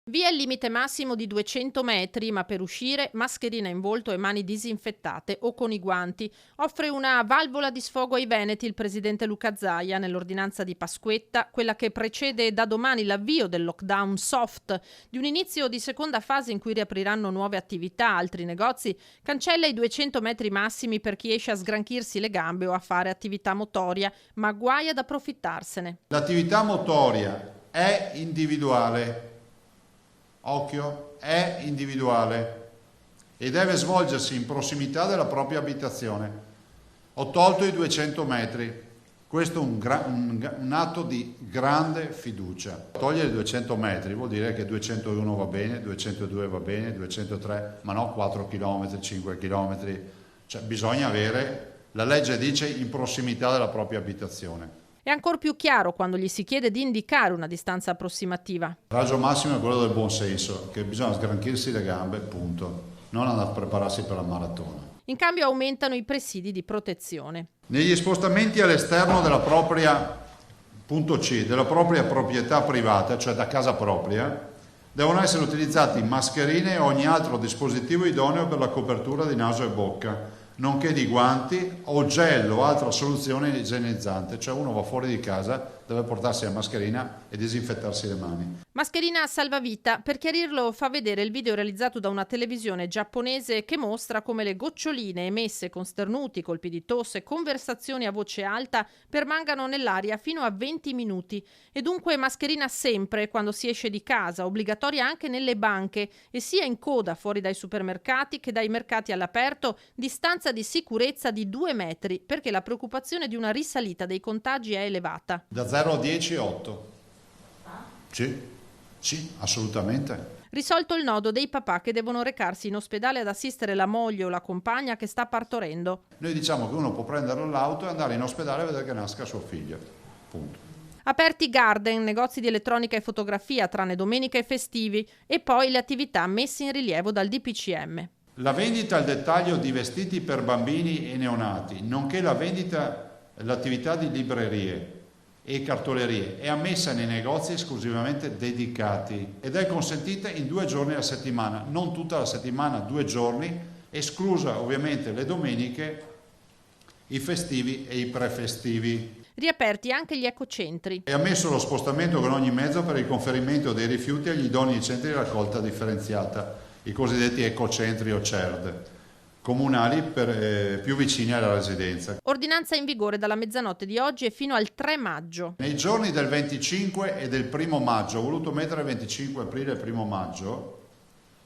Via il limite massimo di 200 metri, ma per uscire mascherina in volto e mani disinfettate o con i guanti. Offre una valvola di sfogo ai veneti il presidente Luca Zaia nell'ordinanza di Pasquetta, quella che precede da domani l'avvio del lockdown soft, di un inizio di seconda fase in cui riapriranno nuove attività, altri negozi, cancella i 200 metri massimi per chi esce a sgranchirsi le gambe o a fare attività motoria, ma guai ad approfittarsene. L'attività motoria è individuale. Occhio, è individuale e deve svolgersi in prossimità della propria abitazione. Ho tolto i 200 metri, questo è un atto di grande fiducia. Togliere i 200 metri vuol dire che 201 va bene, 202 va bene, 203, ma no 4 km, 5 km, cioè bisogna avere, la legge dice in prossimità della propria abitazione. È ancor più chiaro quando gli si chiede di indicare una distanza approssimativa. Il raggio massimo è quello del buon senso, che bisogna sgranchirsi le gambe, punto, non andare a prepararsi per la maratona. In cambio aumentano i presidi di protezione. Negli spostamenti all'esterno della propria, punto C, della propria proprietà privata, cioè da casa propria, devono essere utilizzati mascherine e ogni altro dispositivo idoneo per la copertura di naso e bocca, nonché di guanti o gel o altra soluzione igienizzante, cioè uno va fuori di casa, deve portarsi la mascherina e disinfettarsi le mani. Mascherina salvavita, per chiarirlo fa vedere il video realizzato da una televisione giapponese che mostra come le goccioline emesse con starnuti, colpi di tosse e conversazioni a voce alta permangano nell'aria fino a 20 minuti. E dunque mascherina sempre quando si esce di casa, obbligatoria anche nelle banche e sia in coda fuori dai supermercati che dai mercati all'aperto, distanza di sicurezza di 2 metri, perché la preoccupazione di una risalita dei contagi è elevata. Da 0 a 10, 8. Sì, assolutamente. Risolto il nodo dei papà che devono recarsi in ospedale ad assistere la moglie o la compagna che sta partorendo. Noi diciamo che uno può prendere l'auto e andare in ospedale a vedere che nasca suo figlio. Punto. Aperti garden, negozi di elettronica e fotografia, tranne domenica e festivi, e poi le attività messe in rilievo dal DPCM. La vendita al dettaglio di vestiti per bambini e neonati, nonché l'attività di librerie e cartolerie è ammessa nei negozi esclusivamente dedicati ed è consentita in 2 giorni a settimana, non tutta la settimana, 2 giorni, esclusa ovviamente le domeniche, i festivi e i prefestivi. Riaperti anche gli ecocentri. È ammesso lo spostamento con ogni mezzo per il conferimento dei rifiuti agli idonei centri di raccolta differenziata, i cosiddetti ecocentri o CERD, comunali più vicini alla residenza. Ordinanza in vigore dalla mezzanotte di oggi e fino al 3 maggio. Nei giorni del 25 e del 1 maggio, ho voluto mettere 25 aprile e 1 maggio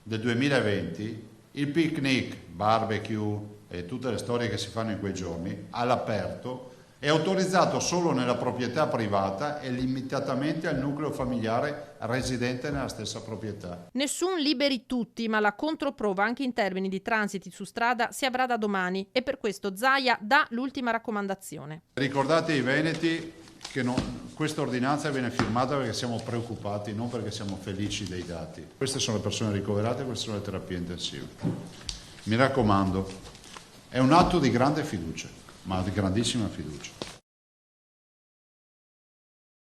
del 2020, il picnic, barbecue e tutte le storie che si fanno in quei giorni, all'aperto, è autorizzato solo nella proprietà privata e limitatamente al nucleo familiare residente nella stessa proprietà. Nessun liberi tutti, ma la controprova anche in termini di transiti su strada si avrà da domani e per questo Zaia dà l'ultima raccomandazione. Ricordate ai veneti che questa ordinanza viene firmata perché siamo preoccupati, non perché siamo felici dei dati. Queste sono le persone ricoverate, queste sono le terapie intensive. Mi raccomando, è un atto di grande fiducia, ma di grandissima fiducia.